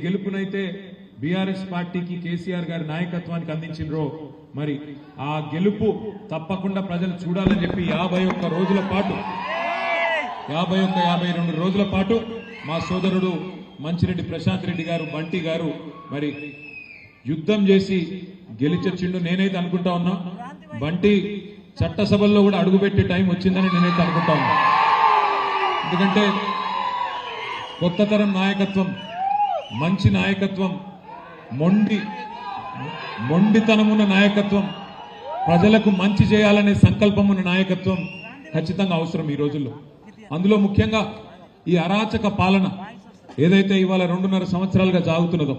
గెలుపునైతే BRS పార్టీకి కేసీఆర్ గారి నాయకత్వానికి అందించిండ్రో మరి ఆ గెలుపు తప్పకుండా ప్రజలు చూడాలని చెప్పి 51 రోజుల పాటు 52 రోజుల పాటు మా సోదరుడు మంచిరెడ్డి ప్రశాంత్ రెడ్డి గారు బంటి గారు మరి యుద్ధం చేసి గెలిచొచ్చిండు. నేనైతే అనుకుంటా ఉన్నా బంటి చట్టసభల్లో కూడా అడుగుపెట్టే టైం వచ్చిందని నేనైతే అనుకుంటా ఉన్నా. ఎందుకంటే కొత్త తరం నాయకత్వం, మంచి నాయకత్వం, మొండితనమున్న నాయకత్వం, ప్రజలకు మంచి చేయాలనే సంకల్పం ఉన్న నాయకత్వం ఖచ్చితంగా అవసరం ఈ రోజుల్లో. అందులో ముఖ్యంగా ఈ అరాచక పాలన ఏదైతే ఇవాళ 2.5 సంవత్సరాలుగా సాగుతున్నదో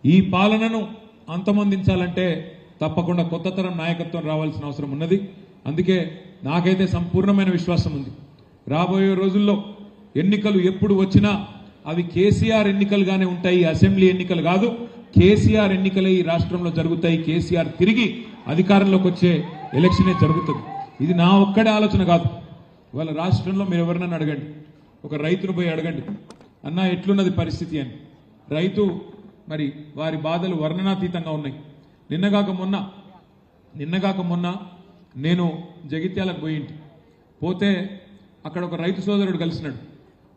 ఈ పాలనను అంతమొందించాలంటే తప్పకుండా కొత్త తరం నాయకత్వం రావాల్సిన అవసరం ఉన్నది. అందుకే నాకైతే సంపూర్ణమైన విశ్వాసం ఉంది, రాబోయే రోజుల్లో ఎన్నికలు ఎప్పుడు వచ్చినా అవి కేసీఆర్ ఎన్నికలుగానే ఉంటాయి, అసెంబ్లీ ఎన్నికలు కాదు. కేసీఆర్ ఎన్నికలే ఈ రాష్ట్రంలో జరుగుతాయి. కేసీఆర్ తిరిగి అధికారంలోకి వచ్చే ఎలక్షనే జరుగుతుంది. ఇది నా ఒక్కడే ఆలోచన కాదు. వాళ్ళ రాష్ట్రంలో మీరు ఎవరినైనా అడగండి, ఒక రైతును పోయి అడగండి, అన్నా ఎట్లున్నది పరిస్థితి అని. రైతు మరి వారి బాధలు వర్ణనాతీతంగా ఉన్నాయి. నిన్నగాక మొన్న నేను జగిత్యాలకు పోతే అక్కడ ఒక రైతు సోదరుడు కలిసినాడు.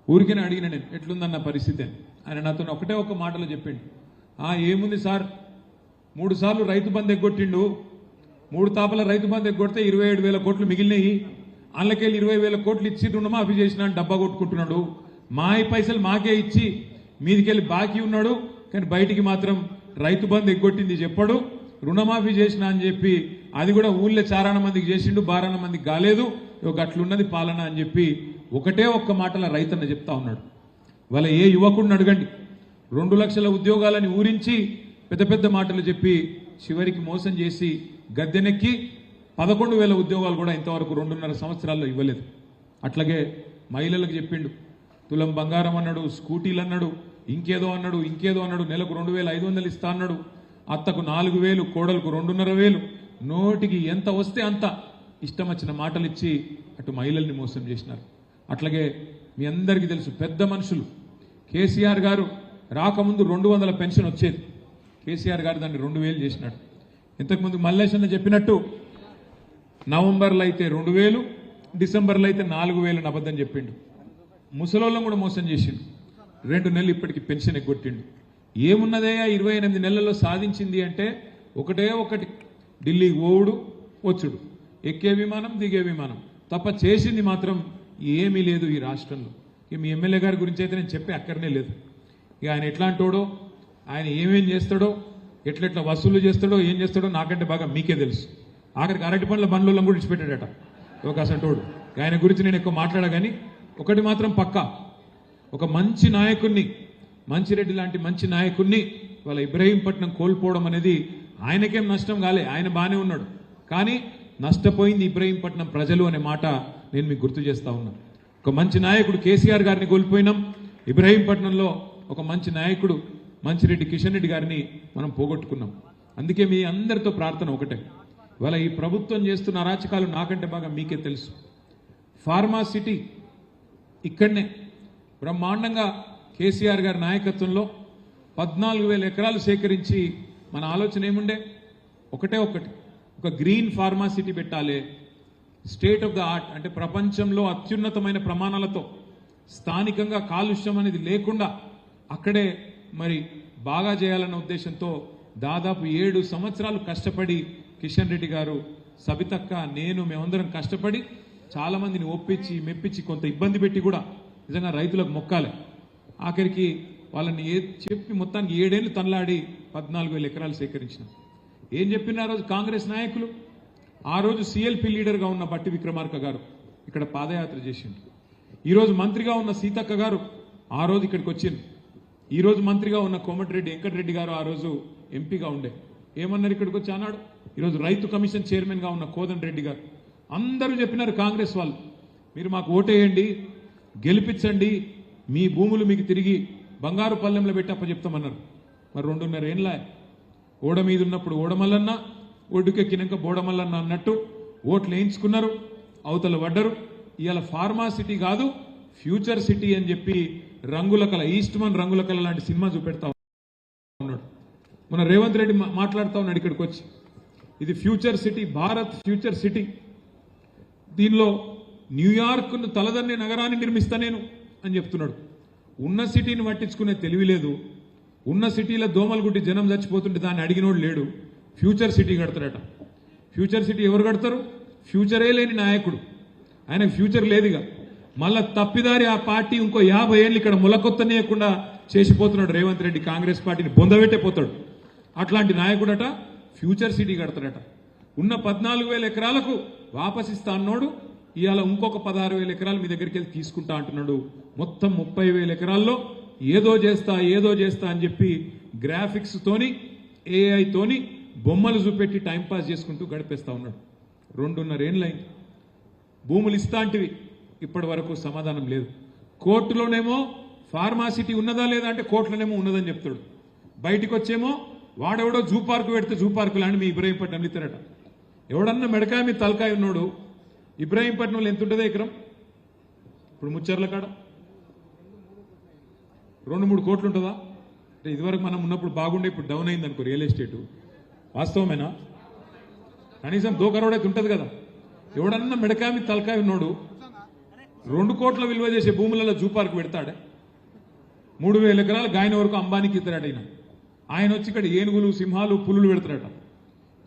ఊరికనే అడిగిన నేను ఎట్లుందన్న పరిస్థితి అని. ఆయన నాతో ఒకటే ఒక మాటలో చెప్పిండు, ఏముంది సార్, 3 సార్లు రైతు బంధు ఎగ్గొట్టిండు, 3 తాపల రైతు బంధు ఎగ్గొడితే 27,000 కోట్లు మిగిలినాయి, అందులోకెళ్ళి 20,000 కోట్లు ఇచ్చి రుణమాఫీ చేసినా డబ్బా కొట్టుకుంటున్నాడు, మాయి పైసలు మాకే ఇచ్చి మీదికెళ్ళి బాకీ ఉన్నాడు, కానీ బయటికి మాత్రం రైతు బంధు ఎగ్గొట్టింది చెప్పడు, రుణమాఫీ చేసిన అని చెప్పి అది కూడా ఊళ్ళో 4 మందికి చేసిండు, 12 మందికి కాలేదు, అట్లున్నది పాలన అని చెప్పి ఒకటే ఒక్క మాటల రైతన్న చెప్తా ఉన్నాడు. వాళ్ళ ఏ యువకుడిని అడగండి, 2 లక్షల ఉద్యోగాలని ఊరించి పెద్ద పెద్ద మాటలు చెప్పి చివరికి మోసం చేసి గద్దెనెక్కి 11,000 ఉద్యోగాలు కూడా ఇంతవరకు 2.5 సంవత్సరాల్లో ఇవ్వలేదు. అట్లాగే మహిళలకు చెప్పిండు, తులం బంగారం అన్నాడు, స్కూటీలు అన్నాడు, ఇంకేదో అన్నాడు, నెలకు 2,500 ఇస్తా అన్నాడు, అత్తకు 4,000, కోడలకు 2,500, నోటికి ఎంత వస్తే అంత ఇష్టం వచ్చిన మాటలు ఇచ్చి అటు మహిళల్ని మోసం చేసినారు. అట్లాగే మీ అందరికీ తెలుసు, పెద్ద మనుషులు కేసీఆర్ గారు రాకముందు 200 పెన్షన్ వచ్చేది, కేసీఆర్ గారు దాన్ని 2,000 చేసినాడు. ఇంతకుముందు మల్లేశన్న చెప్పినట్టు నవంబర్లో అయితే 2,000, డిసెంబర్లో అయితే 4,000 అబద్ధం చెప్పిండు. ముసలోళ్ళం కూడా మోసం చేసిండు. 2 నెలలు ఇప్పటికి పెన్షన్ ఎగ్గొట్టిండు. ఏమున్నదయ్యా 28 నెలల్లో సాధించింది అంటే ఒకటే ఒకటి, ఢిల్లీకి ఓవుడు వచ్చుడు, ఎక్కే విమానం దిగే విమానం తప్ప చేసింది మాత్రం ఏమీ లేదు ఈ రాష్ట్రంలో. ఇక మీ ఎమ్మెల్యే గారి గురించి అయితే నేను చెప్పే అక్కడనే లేదు. ఇక ఆయన ఎట్లాంటోడో, ఆయన ఏమేం చేస్తాడో, ఎట్లెట్లా వసూలు చేస్తాడో, ఏం చేస్తాడో నాకంటే బాగా మీకే తెలుసు. ఆఖరికి అరటి పండ్ల బండ్లను కూడా ఇచ్చిపెట్టాడట ఒక అసంటోడు. ఆయన గురించి నేను ఎక్కువ మాట్లాడగాని ఒకటి మాత్రం పక్కా, ఒక మంచి నాయకుడిని, మంచిరెడ్డి లాంటి మంచి నాయకుడిని వాళ్ళ ఇబ్రహీంపట్నం కోల్పోవడం అనేది ఆయనకేం నష్టం కాలే, ఆయన బాగానే ఉన్నాడు, కానీ నష్టపోయింది ఇబ్రహీంపట్నం ప్రజలు అనే మాట నేను మీకు గుర్తు చేస్తా ఉన్నాను. ఒక మంచి నాయకుడు కేసీఆర్ గారిని కోల్పోయినాం, ఇబ్రహీంపట్నంలో ఒక మంచి నాయకుడు మంచిరెడ్డి కిషన్ రెడ్డి గారిని మనం పోగొట్టుకున్నాం. అందుకే మీ అందరితో ప్రార్థన ఒకటే, ఇవాళ ఈ ప్రభుత్వం చేస్తున్న అరాచకాలు నాకంటే బాగా మీకే తెలుసు. ఫార్మా సిటీ ఇక్కడనే బ్రహ్మాండంగా కేసీఆర్ గారి నాయకత్వంలో 14,000 ఎకరాలు సేకరించి మన ఆలోచన ఏముండే, ఒకటే ఒకటి, ఒక గ్రీన్ ఫార్మా సిటీ పెట్టాలి, స్టేట్ ఆఫ్ ద ఆర్ట్ అంటే ప్రపంచంలో అత్యున్నతమైన ప్రమాణాలతో స్థానికంగా కాలుష్యం అనేది లేకుండా అక్కడే మరి బాగా చేయాలన్న ఉద్దేశంతో దాదాపు 7 సంవత్సరాలు కష్టపడి కిషన్ రెడ్డి గారు, సబితక్క, నేను మేమందరం కష్టపడి చాలా మందిని ఒప్పించి మెప్పించి కొంత ఇబ్బంది పెట్టి కూడా నిజంగా రైతులకు మొక్కాలి. ఆఖరికి వాళ్ళని చెప్పి మొత్తానికి 7 ఏళ్ళు తనలాడి 14,000 ఎకరాలు సేకరించిన. ఏం చెప్పిన ఆ రోజు కాంగ్రెస్ నాయకులు, ఆ రోజు సిఎల్పి లీడర్గా ఉన్న బట్టి విక్రమార్క గారు ఇక్కడ పాదయాత్ర చేసిండు. ఈరోజు మంత్రిగా ఉన్న సీతక్క గారు ఆ రోజు ఇక్కడికి వచ్చింది. ఈరోజు మంత్రిగా ఉన్న కోమటిరెడ్డి వెంకటరెడ్డి గారు ఆ రోజు ఎంపీగా ఉండే, ఏమన్నారు ఇక్కడికి వచ్చి అన్నాడు. ఈరోజు రైతు కమిషన్ చైర్మన్గా ఉన్న కోదండ రెడ్డి గారు అందరూ చెప్పినారు, కాంగ్రెస్ వాళ్ళు మీరు మాకు ఓటేయండి, గెలిపించండి, మీ భూములు మీకు తిరిగి బంగారు పల్లెంలో పెట్టి అప్పచెప్తామన్నారు. మరి 2.5 ఏళ్ళ ఓడ మీద ఉన్నప్పుడు ఓడమల్లన్న, ఒడ్డుకెక్కినాక బోడమల్లన్న అన్నట్టు ఓట్లు వేయించుకున్నారు, అవతల పడ్డరు. ఇవాళ ఫార్మా సిటీ కాదు ఫ్యూచర్ సిటీ అని చెప్పి రంగుల కళ, ఈస్ట్ మన్ రంగుల కళ లాంటి సినిమా చూపెడతా ఉన్నాడు. మన రేవంత్ రెడ్డి మాట్లాడుతూ ఉన్నాడు ఇక్కడికి వచ్చి, ఇది future city, Bharat future city, దీనిలో న్యూయార్క్ను తలదన్నే నగరాన్ని నిర్మిస్తా నేను అని చెప్తున్నాడు. ఉన్న సిటీని పట్టించుకునే తెలివి లేదు. ఉన్న సిటీలో దోమలు గుట్టి జనం చచ్చిపోతుంటే దాన్ని అడిగినోడు లేడు. ఫ్యూచర్ సిటీ కడతాడట. ఫ్యూచర్ సిటీ ఎవరు కడతారు? ఫ్యూచరే లేని నాయకుడు, ఆయనకు ఫ్యూచర్ లేదుగా. మళ్ళా తప్పిదారి ఆ పార్టీ ఇంకో 50 ఏళ్ళు ఇక్కడ ములకొత్తనేయకుండా చేసిపోతున్నాడు రేవంత్ రెడ్డి. కాంగ్రెస్ పార్టీని బొందబెట్టే పోతాడు. అట్లాంటి నాయకుడట ఫ్యూచర్ సిటీ కడతాడట. ఉన్న 14,000 ఎకరాలకు వాపసిస్తా అన్నాడు. ఇవాళ ఇంకొక 16,000 ఎకరాలు మీ దగ్గరికి వెళ్ళి తీసుకుంటా అంటున్నాడు. మొత్తం 30,000 ఎకరాల్లో ఏదో చేస్తా అని చెప్పి గ్రాఫిక్స్ తోని AI తోని బొమ్మలు చూపెట్టి టైంపాస్ చేసుకుంటూ గడిపేస్తా ఉన్నాడు. 2.5 ఏళ్ళైంది. భూములు ఇస్తాంటివి ఇప్పటి వరకు సమాధానం లేదు. కోర్టులోనేమో ఫార్మాసిటీ ఉన్నదా లేదా అంటే కోర్టులోనేమో ఉన్నదని చెప్తాడు. బయటికి వచ్చేమో వాడెవడో జూ పార్కు పెడితే జూ పార్కు లాంటి మీ ఇబ్రహీంపట్నం ఇస్తారట. ఎవడన్నా మెడకాయ మీ తలకాయ ఉన్నాడు. ఇబ్రహీంపట్నంలో ఎంత ఉంటుంది ఎకరం? ఇప్పుడు ముచ్చర్ల కాడ 2-3 కోట్లు ఉంటుందా? అంటే ఇదివరకు మనం ఉన్నప్పుడు బాగుండే, ఇప్పుడు డౌన్ అయింది అనుకో రియల్ ఎస్టేటు. వాస్తవమేనా? కనీసం 2 కరోడ్ అయితే ఉంటుంది కదా. ఎవడన్నా మెడకాయ మీ తలకాయ ఉన్నాడు 2 కోట్ల విలువ చేసే భూములలో జూ పార్క్ పెడతాడే. 3,000 ఎకరాలు గాయన వరకు అంబానీకి ఇస్తాడట. ఆయన వచ్చి ఇక్కడ ఏనుగులు, సింహాలు, పులులు పెడతాడట.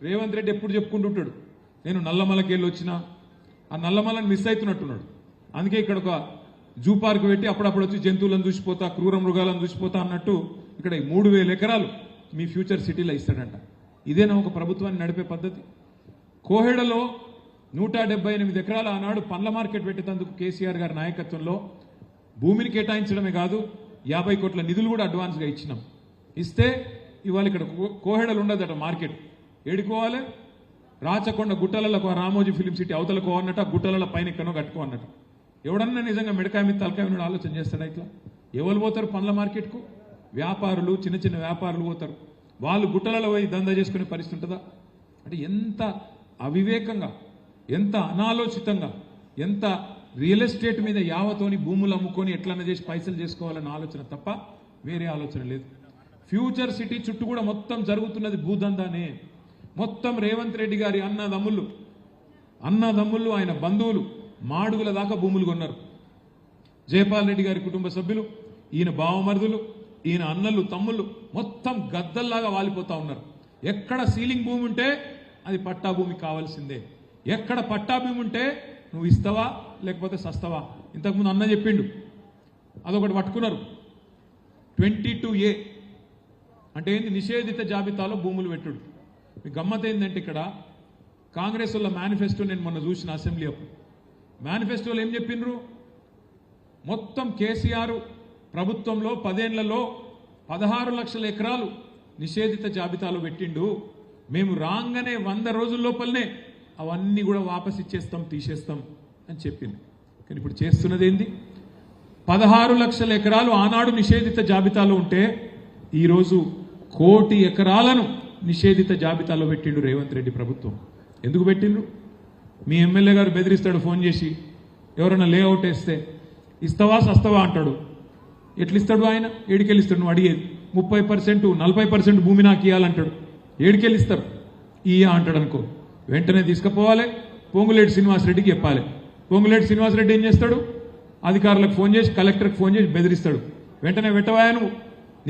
రేవంత్ రెడ్డి ఎప్పుడు చెప్పుకుంటుంటాడు, నేను నల్లమలకి వెళ్ళి వచ్చినా, ఆ నల్లమలని మిస్ అవుతున్నట్టున్నాడు. అందుకే ఇక్కడ ఒక జూ పార్క్ పెట్టి అప్పుడప్పుడు వచ్చి జంతువులను చూసిపోతా, క్రూర మృగాలను చూసిపోతా అన్నట్టు ఇక్కడ 3,000 ఎకరాలు మీ ఫ్యూచర్ సిటీలో ఇస్తాడంట. ఇదేనా ఒక ప్రభుత్వాన్ని నడిపే పద్ధతి? కోహెడలో 178 ఎకరాలు ఆనాడు పండ్ల మార్కెట్ పెట్టేందుకు కేసీఆర్ గారి నాయకత్వంలో భూమిని కేటాయించడమే కాదు 50 కోట్ల నిధులు కూడా అడ్వాన్స్గా ఇచ్చినాం. ఇస్తే ఇవాళ ఇక్కడ కోహెడలు ఉండదట మార్కెట్. ఏడుకోవాలి? రాచకొండ గుట్టలకు రామోజీ ఫిలిం సిటీ అవతలకు అన్నట్టు, ఆ గుట్టల పైన ఎక్కడో కట్టుకో అన్నట్టు. ఎవడన్నా నిజంగా మిడకాయ మీద తలకాయ మీద ఆలోచన చేస్తాడా? ఇట్లా ఎవరు పోతారు పండ్ల మార్కెట్కు? వ్యాపారులు, చిన్న చిన్న వ్యాపారులు పోతారు. వాళ్ళు గుట్టలలో పోయి దందా చేసుకునే పరిస్థితి ఉంటుందా? అంటే ఎంత అవివేకంగా, ఎంత అనాలోచితంగా, ఎంత రియల్ ఎస్టేట్ మీద యావతోని భూములు అమ్ముకొని ఎట్లన్నా చేసి పైసలు చేసుకోవాలన్న ఆలోచన తప్ప వేరే ఆలోచన లేదు. ఫ్యూచర్ సిటీ చుట్టూ కూడా మొత్తం జరుగుతున్నది భూదందానే. మొత్తం రేవంత్ రెడ్డి గారి అన్నదమ్ముళ్ళు ఆయన బంధువులు మాడుగుల దాకా భూములు కొన్నారు. జయపాల్ రెడ్డి గారి కుటుంబ సభ్యులు, ఈయన బావమరుదులు, ఈయన అన్నలు, తమ్ముళ్ళు మొత్తం గద్దల్లాగా వాలిపోతా ఉన్నారు. ఎక్కడ సీలింగ్ భూమి ఉంటే అది పట్టా భూమి కావాల్సిందే. ఎక్కడ పట్టా భూమి ఉంటే నువ్వు ఇస్తావా లేకపోతే సస్తావా? ఇంతకుముందు అన్న చెప్పిండు, అదొకటి పట్టుకున్నారు. 22A అంటే ఏంది? నిషేధిత జాబితాలో భూములు పెట్టుడు. మీ గమ్మత్ ఏంటంటే ఇక్కడ కాంగ్రెస్ వాళ్ళ మేనిఫెస్టో నేను మొన్న చూసిన అసెంబ్లీ అప్పుడు. మేనిఫెస్టోలో ఏం చెప్పిండ్రు? మొత్తం కేసీఆర్ ప్రభుత్వంలో 10 ఏళ్లలో 16 లక్షల ఎకరాలు నిషేధిత జాబితాలో పెట్టిండు. మేము రాగానే 100 రోజుల లోపలనే అవన్నీ కూడా వాపస్ ఇచ్చేస్తాం, తీసేస్తాం అని చెప్పింది. కానీ ఇప్పుడు చేస్తున్నది ఏంది? 16 లక్షల ఎకరాలు ఆనాడు నిషేధిత జాబితాలో ఉంటే ఈరోజు 1 కోటి ఎకరాలను నిషేధిత జాబితాలో పెట్టిండు రేవంత్ రెడ్డి ప్రభుత్వం. ఎందుకు పెట్టిండ్రు? మీ ఎమ్మెల్యే గారు బెదిరిస్తాడు ఫోన్ చేసి, ఎవరైనా లేఅవుట్ వేస్తే ఇస్తావా సస్తావా అంటాడు. ఎట్లిస్తాడు ఆయన? ఏడికెళ్ళిస్తాడు? నువ్వు అడిగేది 30%, 40% భూమి నాకు ఇవ్వాలంటాడు. ఏడికెళ్ళిస్తారు? ఇయ్యా అంటాడు అనుకో, వెంటనే తీసుకుపోవాలి, పొంగులేటి శ్రీనివాసరెడ్డికి చెప్పాలి. పొంగులేటి శ్రీనివాసరెడ్డి ఏం చేస్తాడు? అధికారులకు ఫోన్ చేసి, కలెక్టర్కి ఫోన్ చేసి బెదిరిస్తాడు. వెంటనే పెట్టవాయను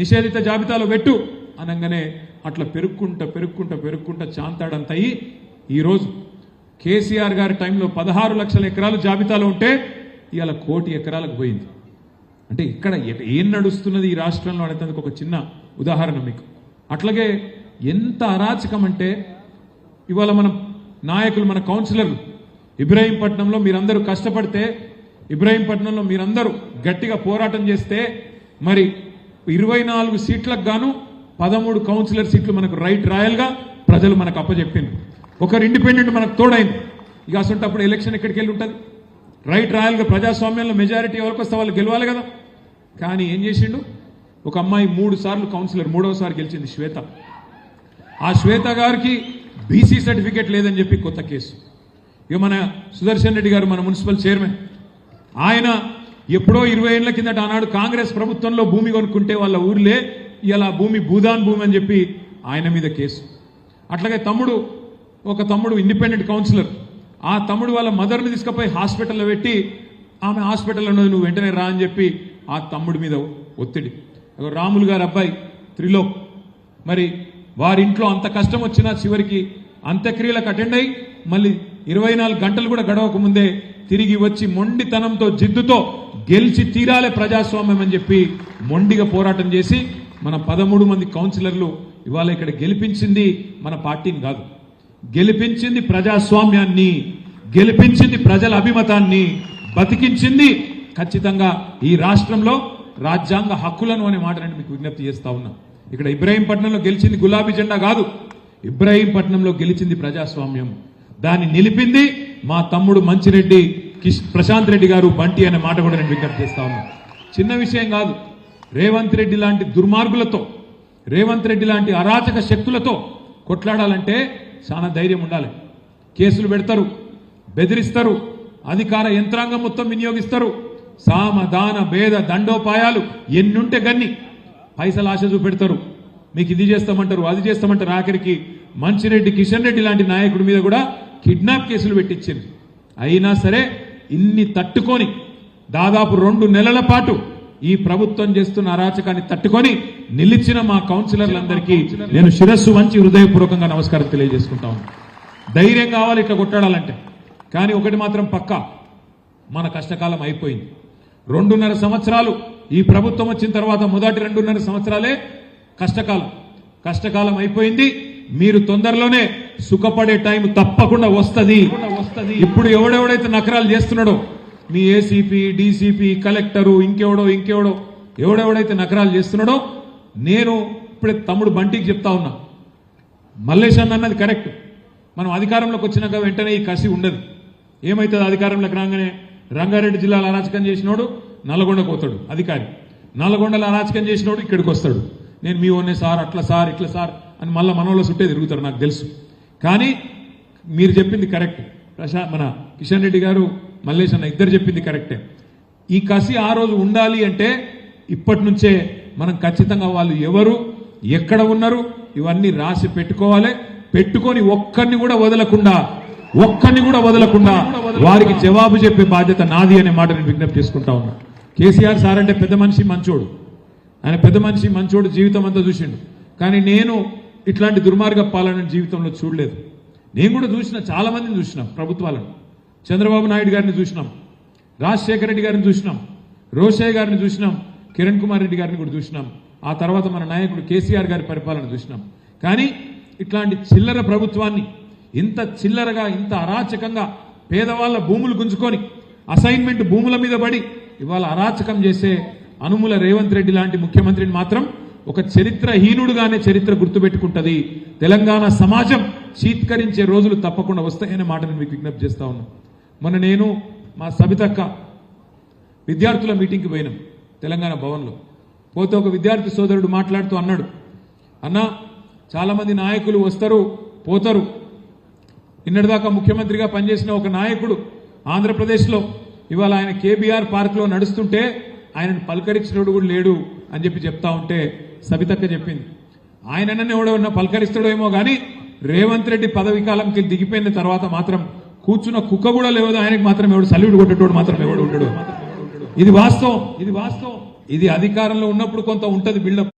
నిషేధిత జాబితాలో పెట్టు అనగానే అట్లా పెరుక్కుంటా చాంతాడంత అయ్యి ఈరోజు కేసీఆర్ గారి టైంలో 16 లక్షల ఎకరాలు జాబితాలో ఉంటే ఇవాళ 1 కోటి ఎకరాలకు పోయింది. అంటే ఇక్కడ ఏం నడుస్తున్నది ఈ రాష్ట్రంలో అనేందుకు ఒక చిన్న ఉదాహరణ మీకు. అట్లాగే ఎంత అరాచకం అంటే ఇవాళ మన నాయకులు, మన కౌన్సిలర్లు ఇబ్రహీంపట్నంలో మీరందరూ కష్టపడితే, ఇబ్రహీంపట్నంలో మీరందరూ గట్టిగా పోరాటం చేస్తే మరి 24 సీట్లకు గాను 13 కౌన్సిలర్ సీట్లు మనకు రైట్ రాయల్గా ప్రజలు మనకు అప్పచెప్పింది. ఒకరు ఇండిపెండెంట్ మనకు తోడైంది. ఇక అసలు ఎలక్షన్ ఎక్కడికి వెళ్ళి ఉంటుంది? రైట్ రాయల్గా ప్రజాస్వామ్యంలో మెజారిటీ ఎవరికి వస్తే వాళ్ళు గెలవాలి కదా. కానీ ఏం చేసిండు? ఒక అమ్మాయి 3 సార్లు కౌన్సిలర్, 3వసారి గెలిచింది, శ్వేత. ఆ శ్వేత గారికి బీసీ సర్టిఫికేట్ లేదని చెప్పి కొత్త కేసు. ఇక మన సుదర్శన్ రెడ్డి గారు, మన మున్సిపల్ చైర్మన్, ఆయన ఎప్పుడో 20 ఏళ్ల కిందట ఆనాడు కాంగ్రెస్ ప్రభుత్వంలో భూమి కొనుక్కుంటే వాళ్ళ ఊర్లే ఇలా భూమి భూదాన్ భూమి అని చెప్పి ఆయన మీద కేసు. అట్లాగే ఒక తమ్ముడు ఇండిపెండెంట్ కౌన్సిలర్, ఆ తమ్ముడు వాళ్ళ మదర్ని తీసుకుపోయి హాస్పిటల్లో పెట్టి ఆమె హాస్పిటల్లో ఉన్నది, నువ్వు వెంటనే రా అని చెప్పి ఆ తమ్ముడి మీద ఒత్తిడి. రాములు గారి అబ్బాయి త్రిలోక్, మరి వారింట్లో అంత కష్టం వచ్చినా చివరికి అంత్యక్రియలకు అటెండ్ అయ్యి మళ్ళీ 24 గంటలు కూడా గడవక ముందే తిరిగి వచ్చి మొండితనంతో జిద్దుతో గెలిచి తీరాలే ప్రజాస్వామ్యం అని చెప్పి మొండిగా పోరాటం చేసి మన 13 మంది కౌన్సిలర్లు ఇవాళ ఇక్కడ గెలిపించింది మన పార్టీని కాదు, గెలిపించింది ప్రజాస్వామ్యాన్ని, గెలిపించింది ప్రజల అభిమతాన్ని, బతికించింది ఖచ్చితంగా ఈ రాష్ట్రంలో రాజ్యాంగ హక్కులను అనే మాట నేను మీకు విజ్ఞప్తి చేస్తా ఉన్నా. ఇక్కడ ఇబ్రహీంపట్నంలో గెలిచింది గులాబీ జెండా కాదు, ఇబ్రహీంపట్నంలో గెలిచింది ప్రజాస్వామ్యం. దాన్ని నిలిపింది మా తమ్ముడు మంచిరెడ్డి ప్రశాంత్ రెడ్డి గారు బంటి అనే మాట కూడా నేను విజ్ఞప్తి చేస్తా ఉన్నా. చిన్న విషయం కాదు. రేవంత్ రెడ్డి లాంటి దుర్మార్గులతో, రేవంత్ రెడ్డి లాంటి అరాచక శక్తులతో కొట్లాడాలంటే చాలా ధైర్యం ఉండాలి. కేసులు పెడతారు, బెదిరిస్తారు, అధికార యంత్రాంగం మొత్తం వినియోగిస్తారు, సామ దాన భేద దండోపాయాలు ఎన్నుంటే గన్ని పైసలు ఆశ చూపెడతారు. మీకు ఇది చేస్తామంటారు, అది చేస్తామంటారు. ఆఖరికి మంచిరెడ్డి కిషన్ రెడ్డి లాంటి నాయకుడి మీద కూడా కిడ్నాప్ కేసులు పెట్టించింది. అయినా సరే ఇన్ని తట్టుకొని దాదాపు 2 నెలల పాటు ఈ ప్రభుత్వం చేస్తున్న అరాచకాన్ని తట్టుకొని నిలిచిన మా కౌన్సిలర్లందరికీ నేను శిరస్సు వంచి హృదయపూర్వకంగా నమస్కారం తెలియజేసుకుంటా ఉన్నాను. ధైర్యం కావాలి ఇట్లా కొట్టాడాలంటే. కానీ ఒకటి మాత్రం పక్కా, మన కష్టకాలం అయిపోయింది. 2.5 సంవత్సరాలు ఈ ప్రభుత్వం వచ్చిన తర్వాత మొదటి 2.5 సంవత్సరాలే కష్టకాలం అయిపోయింది. మీరు తొందరలోనే సుఖపడే టైం తప్పకుండా వస్తుంది. ఇప్పుడు ఎవడెవడైతే నకరాలు చేస్తున్నాడో మీ ఏసీపీ, డీసీపీ, కలెక్టరు, ఇంకెవడో ఎవడెవడైతే నకరాలు చేస్తున్నాడో, నేను ఇప్పుడే తమ్ముడు బంటికి చెప్తా ఉన్నా, మల్లేశన్ అన్నది కరెక్ట్. మనం అధికారంలోకి వచ్చినాక వెంటనే ఈ కసి ఉండదు. ఏమవుతుంది అధికారంలోకి రాగానే? రంగారెడ్డి జిల్లాలో అరాచకం చేసినోడు నల్గొండకు పోతాడు అధికారి, నల్గొండలో అరాచకం చేసినోడు ఇక్కడికి వస్తాడు. నేను మీ ఓనే సార్, అట్లా సార్, ఇట్లా సార్ అని మళ్ళీ మనోళ్ళ చుట్టే తిరుగుతారు, నాకు తెలుసు. కానీ మీరు చెప్పింది కరెక్ట్. మన కిషన్ రెడ్డి గారు, మల్లేష్ అన్న ఇద్దరు చెప్పింది కరెక్టే. ఈ కసి ఆ రోజు ఉండాలి అంటే ఇప్పటి నుంచే మనం ఖచ్చితంగా వాళ్ళు ఎవరు, ఎక్కడ ఉన్నారు ఇవన్నీ రాసి పెట్టుకోవాలి. పెట్టుకొని ఒక్కరిని కూడా వదలకుండా వారికి జవాబు చెప్పే బాధ్యత నాది అనే మాట నేను విజ్ఞప్తి చేసుకుంటా ఉన్నా. కేసీఆర్ సార్ అంటే పెద్ద మనిషి, మంచోడు. ఆయన పెద్ద మనిషి, మంచోడు, జీవితం అంతా చూసిండు. కానీ నేను ఇట్లాంటి దుర్మార్గ పాలన జీవితంలో చూడలేదు. నేను కూడా చూసిన, చాలా మందిని చూసినాం ప్రభుత్వాలను. చంద్రబాబు నాయుడు గారిని చూసినాం, రాజశేఖర రెడ్డి గారిని చూసినాం, రోషయ్య గారిని చూసినాం, కిరణ్ కుమార్ రెడ్డి గారిని కూడా చూసినాం. ఆ తర్వాత మన నాయకుడు కేసీఆర్ గారి పరిపాలన చూసినాం. కానీ ఇట్లాంటి చిల్లర ప్రభుత్వాన్ని, ఇంత చిల్లరగా, ఇంత అరాచకంగా పేదవాళ్ళ భూములు గుంజుకొని అసైన్మెంట్ భూముల మీద పడి ఇవాళ అరాచకం చేసే అనుముల రేవంత్ రెడ్డి లాంటి ముఖ్యమంత్రిని మాత్రం ఒక చరిత్రహీనుడుగానే చరిత్ర గుర్తుపెట్టుకుంటుంది. తెలంగాణ సమాజం చీత్కరించే రోజులు తప్పకుండా వస్తాయనే మాట నేను మీకు విజ్ఞప్తి చేస్తా ఉన్నాను. మొన్న నేను మా సబితక్క విద్యార్థుల మీటింగ్కి పోయినాం తెలంగాణ భవన్లో. పోతే ఒక విద్యార్థి సోదరుడు మాట్లాడుతూ అన్నాడు, అన్నా చాలామంది నాయకులు వస్తారు పోతారు, నిన్నటిదాకా ముఖ్యమంత్రిగా పనిచేసిన ఒక నాయకుడు ఆంధ్రప్రదేశ్లో ఇవాళ ఆయన కేబీఆర్ పార్క్లో నడుస్తుంటే ఆయనను పలకరించినోడు కూడా లేడు అని చెప్తా ఉంటే సబితక్క చెప్పింది, ఆయననే ఎవడన్నా పలకరిస్తాడేమో కానీ రేవంత్ రెడ్డి పదవి కాలంకి దిగిపోయిన తర్వాత మాత్రం కూర్చున్న కుక్క కూడా లేదు, ఆయనకు మాత్రం ఎవడు సల్యూట్ కొట్టేటోడు మాత్రం ఎవడు ఉంటాడు. ఇది వాస్తవం. ఇది అధికారంలో ఉన్నప్పుడు కొంత ఉంటది బిల్డప్,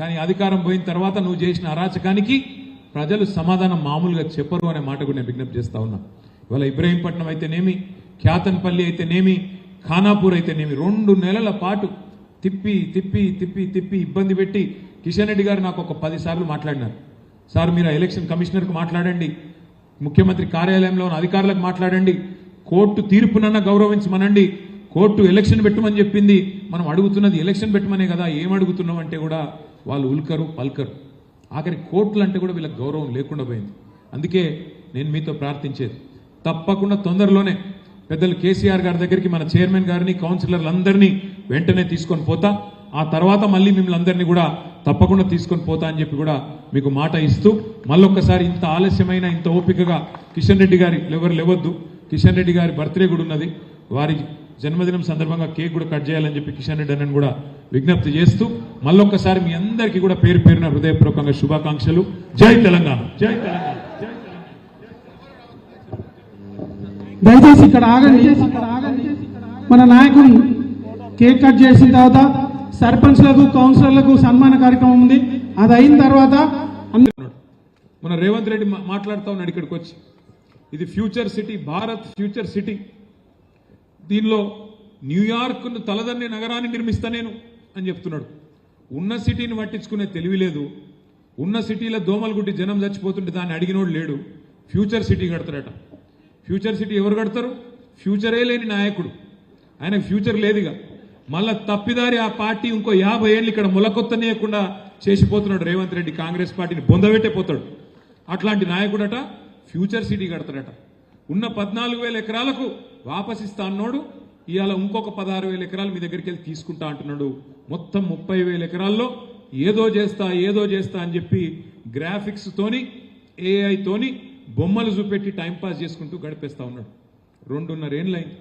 కానీ అధికారం పోయిన తర్వాత నువ్వు చేసిన అరాచకానికి ప్రజలు సమాధానం మామూలుగా చెప్పరు అనే మాట కూడా నేను విజ్ఞప్తి చేస్తా ఉన్నా. ఇవాళ ఇబ్రహీంపట్నం అయితేనేమి, ఖ్యాతన్పల్లి అయితేనేమి, ఖానాపూర్ అయితేనేమి 2 నెలల పాటు తిప్పి ఇబ్బంది పెట్టి కిషన్ రెడ్డి గారు నాకు ఒక 10 సార్లు మాట్లాడినారు. సార్ మీరు ఎలక్షన్ కమిషనర్కు మాట్లాడండి, ముఖ్యమంత్రి కార్యాలయంలో ఉన్న అధికారులకు మాట్లాడండి, కోర్టు తీర్పునన్నా గౌరవించమనండి, కోర్టు ఎలక్షన్ పెట్టమని చెప్పింది, మనం అడుగుతున్నది ఎలక్షన్ పెట్టమనే కదా, ఏం అడుగుతున్నాం అంటే కూడా వాళ్ళు ఉల్కరు పల్కరు. ఆఖరి కోర్టులు అంటే కూడా వీళ్ళకి గౌరవం లేకుండా పోయింది. అందుకే నేను మీతో ప్రార్థించేది, తప్పకుండా తొందరలోనే పెద్దలు కేసీఆర్ గారి దగ్గరికి మన చైర్మన్ గారిని, కౌన్సిలర్లందరినీ వెంటనే తీసుకొని పోతా. ఆ తర్వాత మళ్ళీ మిమ్మల్ని అందరినీ కూడా తప్పకుండా తీసుకొని పోతా అని చెప్పి కూడా మీకు మాట ఇస్తూ, మళ్ళొక్కసారి ఇంత ఆలస్యమైన ఇంత ఓపికగా కిషన్ రెడ్డి గారి ఎవరు లేవద్దు, కిషన్ రెడ్డి గారి బర్త్డే కూడా ఉన్నది, వారి జన్మదినం సందర్భంగా కేక్ కూడా కట్ చేయాలని చెప్పి కిషన్ రెడ్డి అన్నని కూడా విజ్ఞప్తి చేస్తూ మళ్ళొక్కసారి మీ అందరికీ కూడా పేరు పేరున హృదయపూర్వకంగా శుభాకాంక్షలు. జై తెలంగాణ, జై తెలంగాణ. దయచేసి ఇక్కడ ఆగండి. మన నాయకుడు కేక్ కట్ చేసిన తర్వాత సర్పంచ్లకు కౌన్సిలర్లకు సన్మాన కార్యక్రమం ఉంది. అది అయిన తర్వాత మన రేవంత్ రెడ్డి మాట్లాడుతూ ఉన్నాడు ఇక్కడికి వచ్చి, ఇది future city, Bharat future city, దీనిలో న్యూయార్క్ను తలదన్నే నగరాన్ని నిర్మిస్తా నేను అని చెప్తున్నాడు. ఉన్న సిటీని పట్టించుకునే తెలివి లేదు. ఉన్న సిటీలో దోమలు గుట్టి జనం చచ్చిపోతుంటే దాన్ని అడిగినోడు లేడు. ఫ్యూచర్ సిటీ కడతాడట. ఫ్యూచర్ సిటీ ఎవరు కడతారు? ఫ్యూచరే లేని నాయకుడు, ఆయనకు ఫ్యూచర్ లేదుగా. మళ్ళా తప్పిదారి ఆ పార్టీ ఇంకో 50 ఏళ్ళు ఇక్కడ మొలకొత్తనేయకుండా చేసిపోతున్నాడు రేవంత్ రెడ్డి. కాంగ్రెస్ పార్టీని బొందబెట్టే పోతాడు. అట్లాంటి నాయకుడట ఫ్యూచర్ సిటీ కడతాడట. ఉన్న 14,000 ఎకరాలకు వాపసిస్తా అన్నాడు. ఇవాళ ఇంకొక 16,000 ఎకరాలు మీ దగ్గరికి వెళ్ళి తీసుకుంటా అంటున్నాడు. మొత్తం 30,000 ఎకరాల్లో ఏదో చేస్తా అని చెప్పి గ్రాఫిక్స్ తోని AI తోని బొమ్మలు చూపెట్టి టైంపాస్ చేసుకుంటూ గడిపేస్తా ఉన్నాడు. 2.5 ఏళ్ళైంది.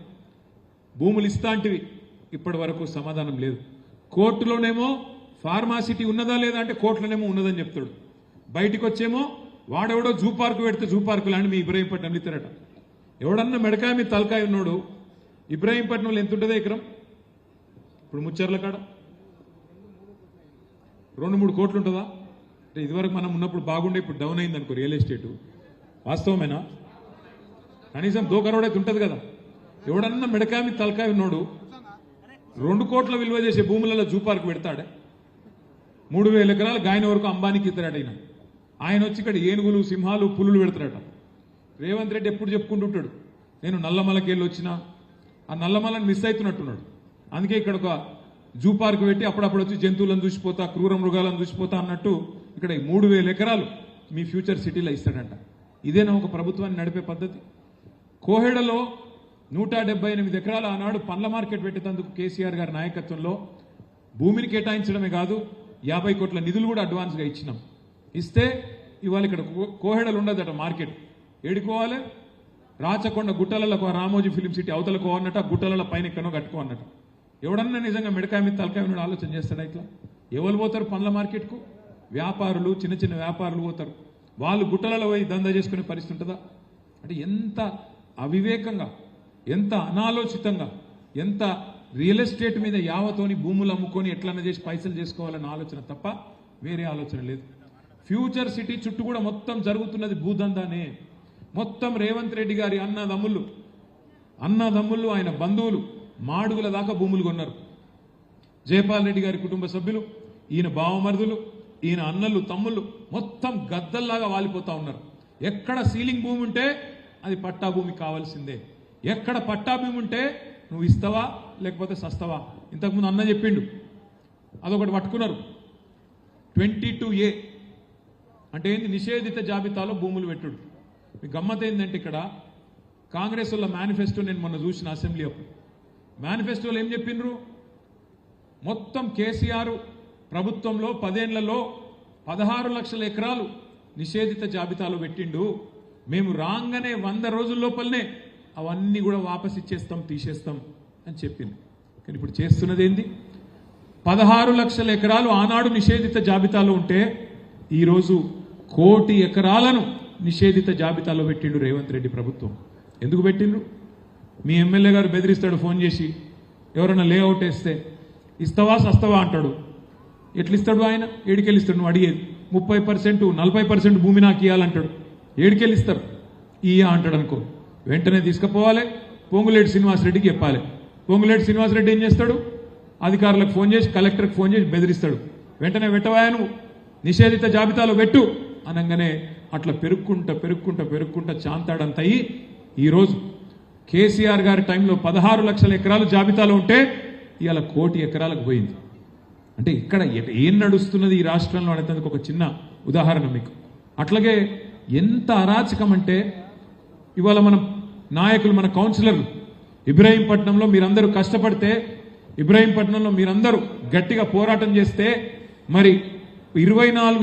భూములు ఇస్తా అంటివి, ఇప్పటి వరకు సమాధానం లేదు. కోర్టులోనేమో ఫార్మాసిటీ ఉన్నదా లేదా అంటే కోర్టులోనేమో ఉన్నదని చెప్తాడు. బయటికి వచ్చేమో వాడెవడో జూ పార్కు పెడితే జూ పార్కు లాంటి మీ ఇబ్రహీంపట్నంలో ఇస్తారట. ఎవడన్నా మెడకాయ మీ తలకాయ ఉన్నాడు. ఇబ్రహీంపట్నంలో ఎంత ఉంటుందో ఎకరం? ఇప్పుడు ముచ్చర్ల కాడ 2-3 కోట్లు ఉంటుందా? అంటే ఇదివరకు మనం ఉన్నప్పుడు బాగుండే, ఇప్పుడు డౌన్ అయింది అనుకో రియల్ ఎస్టేటు. వాస్తవమేనా? కనీసం 2 కరోడ్ అయితే ఉంటుంది కదా. ఎవడన్నా మెడకాయ మీ తలకాయ ఉన్నాడు 2 కోట్ల విలువ చేసే భూములలో జూ పార్క్ పెడతాడే. 3,000 ఎకరాలు గాయన వరకు అంబానీకి ఇస్తాడట. ఆయన వచ్చి ఇక్కడ ఏనుగులు, సింహాలు, పులులు పెడతాడట. రేవంత్ రెడ్డి ఎప్పుడు చెప్పుకుంటుంటాడు, నేను నల్లమలకి వెళ్ళి వచ్చినా, ఆ నల్లమలని మిస్ అవుతున్నట్టున్నాడు. అందుకే ఇక్కడ ఒక జూ పార్క్ పెట్టి అప్పుడప్పుడు వచ్చి జంతువులను చూసిపోతా, క్రూర మృగాలను చూసిపోతా అన్నట్టు ఇక్కడ 3,000 ఎకరాలు మీ ఫ్యూచర్ సిటీలో ఇస్తాడంట. ఇదేనా ఒక ప్రభుత్వాన్ని నడిపే పద్ధతి? కోహెడలో 178 ఎకరాలు ఆనాడు పండ్ల మార్కెట్ పెట్టేందుకు కేసీఆర్ గారి నాయకత్వంలో భూమిని కేటాయించడమే కాదు 50 కోట్ల నిధులు కూడా అడ్వాన్స్గా ఇచ్చినాం. ఇస్తే ఇవాళ ఇక్కడ కోహెడలు ఉండదట మార్కెట్. ఏడుకోవాలి? రాచకొండ గుట్టలలో రామోజీ ఫిలిం సిటీ అవతలకు అన్నట్టు, ఆ గుట్టల పైన ఎక్కడో కట్టుకో అన్నట్టు. ఎవడన్నా నిజంగా మెడకాయ మీద తలకాయ మీద ఆలోచన చేస్తాడా? ఇట్లా ఎవరు పోతారు పండ్ల మార్కెట్కు? వ్యాపారులు, చిన్న చిన్న వ్యాపారులు పోతారు. వాళ్ళు గుట్టలలో పోయి దందా చేసుకునే పరిస్థితి ఉంటుందా? అంటే ఎంత అవివేకంగా, ఎంత అనాలోచితంగా, ఎంత రియల్ ఎస్టేట్ మీద యావతోని భూములు అమ్ముకొని ఎట్లన్నా చేసి పైసలు చేసుకోవాలన్న ఆలోచన తప్ప వేరే ఆలోచన లేదు. ఫ్యూచర్ సిటీ చుట్టూ కూడా మొత్తం జరుగుతున్నది భూదందానే. మొత్తం రేవంత్ రెడ్డి గారి అన్నదమ్ములు ఆయన బంధువులు మాడుగుల దాకా భూములు కొన్నారు. జయపాల్ రెడ్డి గారి కుటుంబ సభ్యులు, ఈయన బావమరుదులు, ఈయన అన్నలు, తమ్ముళ్ళు మొత్తం గద్దల్లాగా వాలిపోతా ఉన్నారు. ఎక్కడ సీలింగ్ భూమి ఉంటే అది పట్టా భూమి కావాల్సిందే. ఎక్కడ పట్టా భూమి ఉంటే నువ్వు ఇస్తావా లేకపోతే సస్తావా. ఇంతకుముందు అన్న చెప్పిండు, అదొకటి పట్టుకున్నారు. 22A అంటే ఏంటి? నిషేధిత జాబితాలో భూములు పెట్టుడు. మీ గమ్మత్ ఏంటంటే ఇక్కడ కాంగ్రెస్ వాళ్ళ మేనిఫెస్టో నేను మొన్న చూసిన అసెంబ్లీ అప్పుడు. మేనిఫెస్టోలో ఏం చెప్పిండ్రు? మొత్తం కేసీఆర్ ప్రభుత్వంలో 10 ఏళ్లలో 16 లక్షల ఎకరాలు నిషేధిత జాబితాలో పెట్టిండు. మేము రాగానే 100 రోజుల లోపలనే అవన్నీ కూడా వాపస్ ఇచ్చేస్తాం, తీసేస్తాం అని చెప్పింది. కానీ ఇప్పుడు చేస్తున్నది ఏంది? 16 లక్షల ఎకరాలు ఆనాడు నిషేధిత జాబితాలో ఉంటే ఈరోజు 1 కోటి ఎకరాలను నిషేధిత జాబితాలో పెట్టిండు రేవంత్ రెడ్డి ప్రభుత్వం. ఎందుకు పెట్టిండ్రు? మీ ఎమ్మెల్యే గారు బెదిరిస్తాడు ఫోన్ చేసి, ఎవరైనా లేఅవుట్ వేస్తే ఇస్తావా సస్తావా అంటాడు. ఎట్లిస్తాడు ఆయన? ఏడికెళ్ళిస్తాడు? నువ్వు అడిగేది 30%, 40% భూమి నాకు ఇవ్వాలంటాడు. ఏడికెళ్ళిస్తారు? ఇయ్యా అంటాడు అనుకో, వెంటనే తీసుకుపోవాలి, పొంగులేటి శ్రీనివాసరెడ్డికి చెప్పాలి. పొంగులేటి శ్రీనివాసరెడ్డి ఏం చేస్తాడు? అధికారులకు ఫోన్ చేసి, కలెక్టర్కి ఫోన్ చేసి బెదిరిస్తాడు. వెంటనే పెట్టవాయా నువ్వు నిషేధిత జాబితాలో పెట్టు అనగానే అట్లా పెరుక్కుంటా చాంతాడంత అయ్యి ఈరోజు కేసీఆర్ గారి టైంలో 16 లక్షల ఎకరాలు జాబితాలో ఉంటే ఇవాళ 1 కోటి ఎకరాలకు పోయింది. అంటే ఇక్కడ ఏం నడుస్తున్నది ఈ రాష్ట్రంలో అనేందుకు ఒక చిన్న ఉదాహరణ మీకు. అట్లాగే ఎంత అరాచకం అంటే ఇవాళ మన నాయకులు, మన కౌన్సిలర్లు ఇబ్రహీంపట్నంలో మీరందరూ కష్టపడితే, ఇబ్రహీంపట్నంలో మీరందరూ గట్టిగా పోరాటం చేస్తే మరి 24